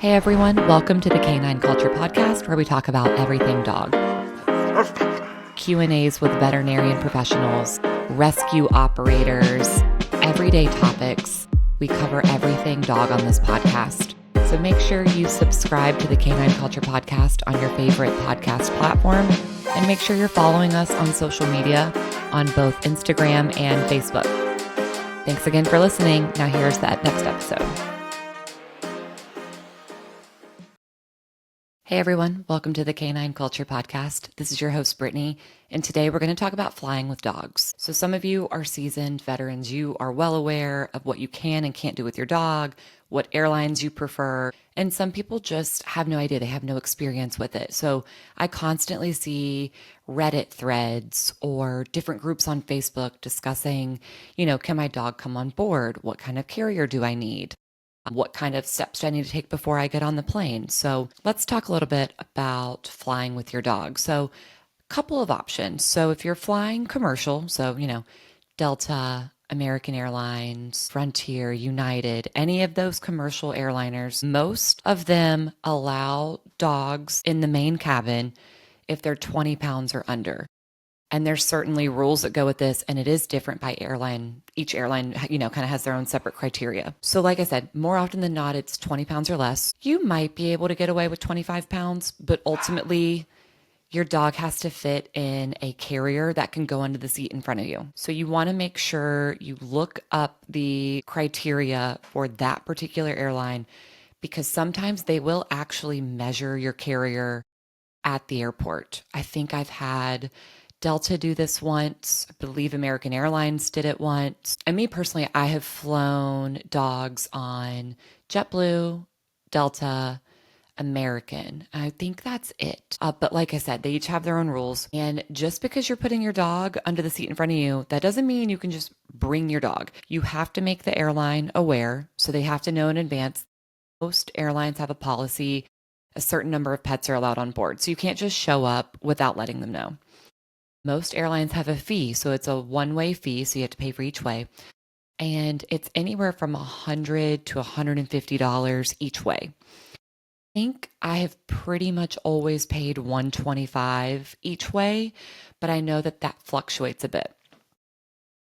Hey everyone, welcome to the Canine Culture Podcast, where we talk about everything dog. Q&As with veterinarian professionals, rescue operators, everyday topics. We cover everything dog on this podcast. So make sure you subscribe to the Canine Culture Podcast on your favorite podcast platform, and make sure you're following us on social media on both Instagram and Facebook. Thanks again for listening. Now here's that next episode. Hey everyone, welcome to the Canine Culture Podcast. This is your host, Brittany, and today we're going to talk about flying with dogs. So some of you are seasoned veterans. You are well aware of what you can and can't do with your dog, what airlines you prefer, and some people just have no idea. They have no experience with it. So I constantly see Reddit threads or different groups on Facebook discussing, can my dog come on board? What kind of carrier do I need? What kind of steps do I need to take before I get on the plane? So let's talk a little bit about flying with your dog. So a couple of options. So if you're flying commercial, so, Delta, American Airlines, Frontier, United, any of those commercial airliners, most of them allow dogs in the main cabin if they're 20 pounds or under. And there's certainly rules that go with this, and it is different by airline. Each airline, kind of has their own separate criteria. So like I said, more often than not, it's 20 pounds or less. You might be able to get away with 25 pounds, but ultimately your dog has to fit in a carrier that can go under the seat in front of you. So you want to make sure you look up the criteria for that particular airline, because sometimes they will actually measure your carrier at the airport. I think I've had Delta do this once. I believe American Airlines did it once. And me personally, I have flown dogs on JetBlue, Delta, American. I think that's it. But like I said, they each have their own rules. And just because you're putting your dog under the seat in front of you, that doesn't mean you can just bring your dog. You have to make the airline aware. So they have to know in advance. Most airlines have a policy. A certain number of pets are allowed on board. So you can't just show up without letting them know. Most airlines have a fee, so it's a one-way fee, so you have to pay for each way. And it's anywhere from $100 to $150 each way. I think I have pretty much always paid $125 each way, but I know that fluctuates a bit.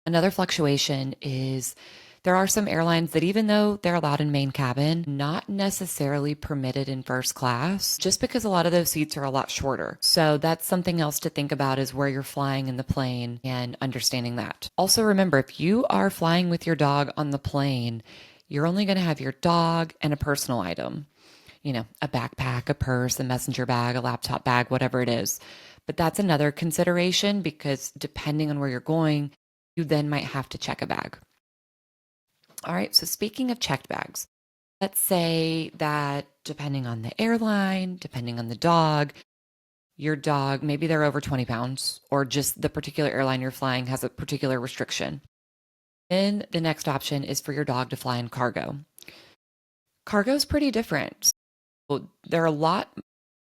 Another fluctuation is there are some airlines that, even though they're allowed in main cabin, not necessarily permitted in first class, just because a lot of those seats are a lot shorter. So that's something else to think about, is where you're flying in the plane and understanding that. Also remember, if you are flying with your dog on the plane, you're only going to have your dog and a personal item, a backpack, a purse, a messenger bag, a laptop bag, whatever it is. But that's another consideration, because depending on where you're going, you then might have to check a bag. All right, so speaking of checked bags, let's say that depending on the airline, depending on the dog, your dog, maybe they're over 20 pounds, or just the particular airline you're flying has a particular restriction. Then the next option is for your dog to fly in cargo. Cargo is pretty different. They're a lot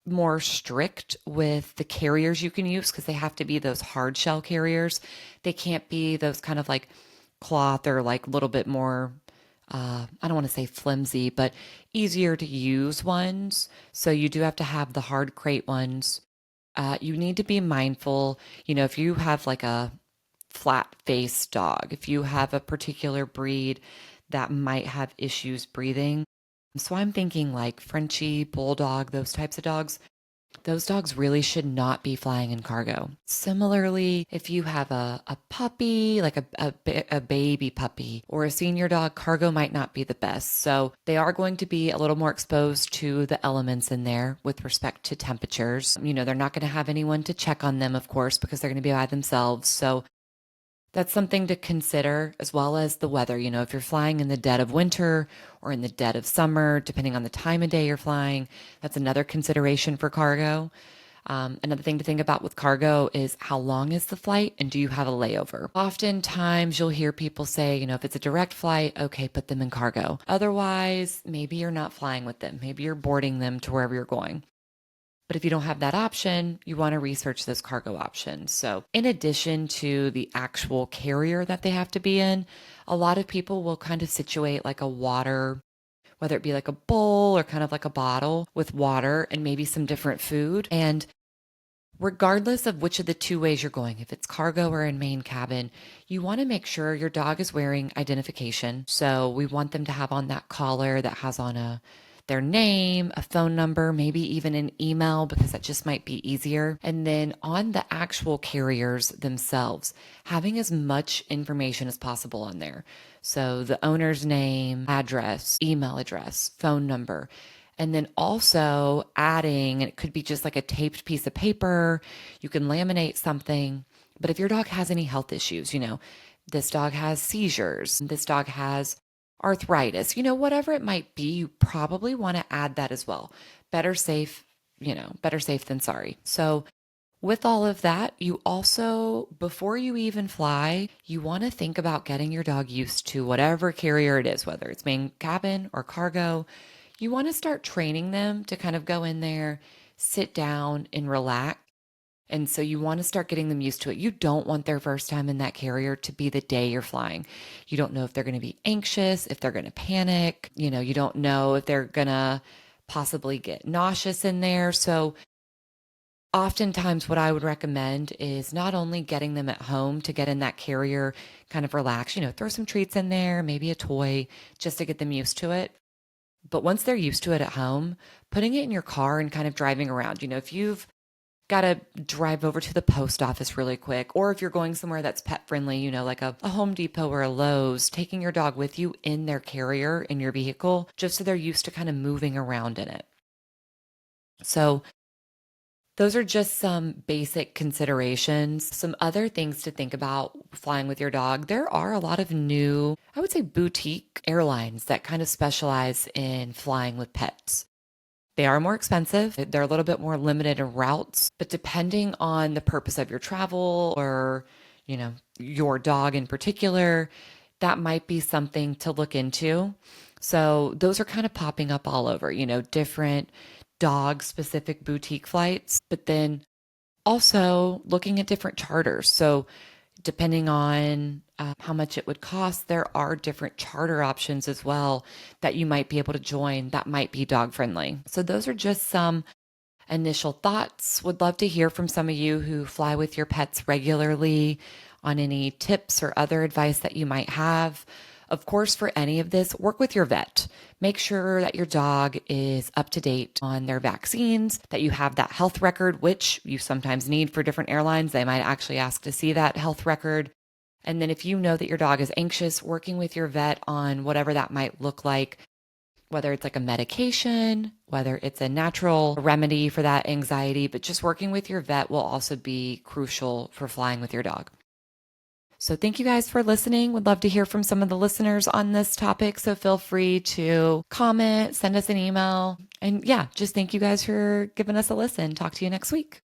more strict with the carriers you can use, because they have to be those hard shell carriers. They can't be those kind of like cloth or like a little bit more, I don't want to say flimsy, but easier to use ones. So you do have to have the hard crate ones. You need to be mindful, if you have like a flat faced dog, if you have a particular breed that might have issues breathing. So I'm thinking like Frenchie, Bulldog, those types of dogs. Those dogs really should not be flying in cargo. Similarly, if you have a puppy, like a baby puppy, or a senior dog, cargo might not be the best. So they are going to be a little more exposed to the elements in there with respect to temperatures. They're not going to have anyone to check on them, of course, because they're going to be by themselves. So that's something to consider, as well as the weather. If you're flying in the dead of winter or in the dead of summer, depending on the time of day you're flying, that's another consideration for cargo. Another thing to think about with cargo is, how long is the flight, and do you have a layover? Oftentimes you'll hear people say, if it's a direct flight, okay, put them in cargo. Otherwise, maybe you're not flying with them. Maybe you're boarding them to wherever you're going. But if you don't have that option, you want to research those cargo options. So in addition to the actual carrier that they have to be in, a lot of people will kind of situate like a water whether it be like a bowl or kind of like a bottle with water and maybe some different food. And regardless of which of the two ways you're going, if it's cargo or in main cabin, you want to make sure your dog is wearing identification. So we want them to have on that collar that has on their name, a phone number, maybe even an email, because that just might be easier. And then on the actual carriers themselves, having as much information as possible on there. So the owner's name, address, email address, phone number. And then also adding, and it could be just like a taped piece of paper, you can laminate something. But if your dog has any health issues, this dog has seizures, this dog has arthritis, whatever it might be, you probably want to add that as well. Better safe than sorry. So with all of that, you also, before you even fly, you want to think about getting your dog used to whatever carrier it is, whether it's main cabin or cargo. You want to start training them to kind of go in there, sit down and relax. And so you want to start getting them used to it. You don't want their first time in that carrier to be the day you're flying. You don't know if they're going to be anxious, if they're going to panic. You don't know if they're going to possibly get nauseous in there. So oftentimes what I would recommend is not only getting them at home to get in that carrier, kind of relax, throw some treats in there, maybe a toy, just to get them used to it. But once they're used to it at home, putting it in your car and kind of driving around, if you've got to drive over to the post office really quick, or if you're going somewhere that's pet friendly, like a Home Depot or a Lowe's, taking your dog with you in their carrier, in your vehicle, just so they're used to kind of moving around in it. So those are just some basic considerations. Some other things to think about flying with your dog. There are a lot of new, I would say, boutique airlines that kind of specialize in flying with pets. They are more expensive. They're a little bit more limited in routes, but depending on the purpose of your travel or, your dog in particular, that might be something to look into. So those are kind of popping up all over, different dog specific boutique flights, but then also looking at different charters. So depending on how much it would cost, there are different charter options as well that you might be able to join that might be dog friendly. So those are just some initial thoughts. Would love to hear from some of you who fly with your pets regularly on any tips or other advice that you might have. Of course, for any of this, work with your vet. Make sure that your dog is up to date on their vaccines, that you have that health record, which you sometimes need for different airlines. They might actually ask to see that health record. And then if you know that your dog is anxious, working with your vet on whatever that might look like, whether it's like a medication, whether it's a natural remedy for that anxiety, but just working with your vet will also be crucial for flying with your dog. So thank you guys for listening. Would love to hear from some of the listeners on this topic. So feel free to comment, send us an email. And yeah, just thank you guys for giving us a listen. Talk to you next week.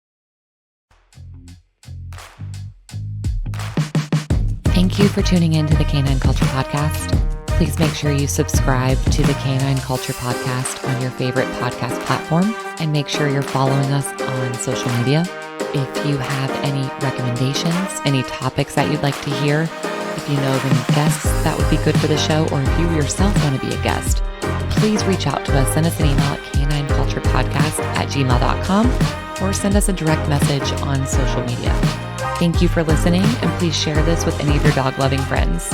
Thank you for tuning in to the Canine Culture Podcast. Please make sure you subscribe to the Canine Culture Podcast on your favorite podcast platform and make sure you're following us on social media. If you have any recommendations, any topics that you'd like to hear, if you know of any guests that would be good for the show, or if you yourself want to be a guest, please reach out to us. Send us an email at canineculturepodcast@gmail.com or send us a direct message on social media. Thank you for listening, and please share this with any of your dog-loving friends.